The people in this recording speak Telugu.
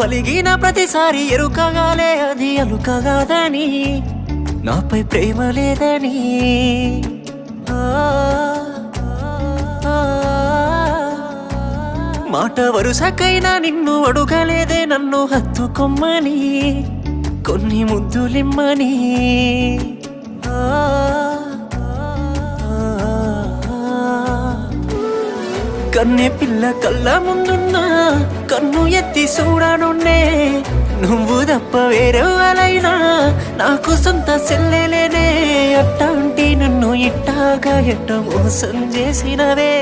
అలిగిన ప్రతిసారి ఎరుకగాలే అది అలుకగాదని నాపై ప్రేమ లేదని మాట వరుసకైనా నిన్ను అడుగలేదే నన్ను హత్తుకొమ్మని కొన్ని ముద్దులిమ్మని కన్నె పిల్ల కళ్ళ ముందున్నా కన్ను ఎత్తి చూడనున్నే నువ్వు తప్ప వేరెవరైనా నాకు సొంత సెల్లెలేనే అట్టాంటి నన్ను ఇట్టాగా ఎట్ట మోసం చేసినవే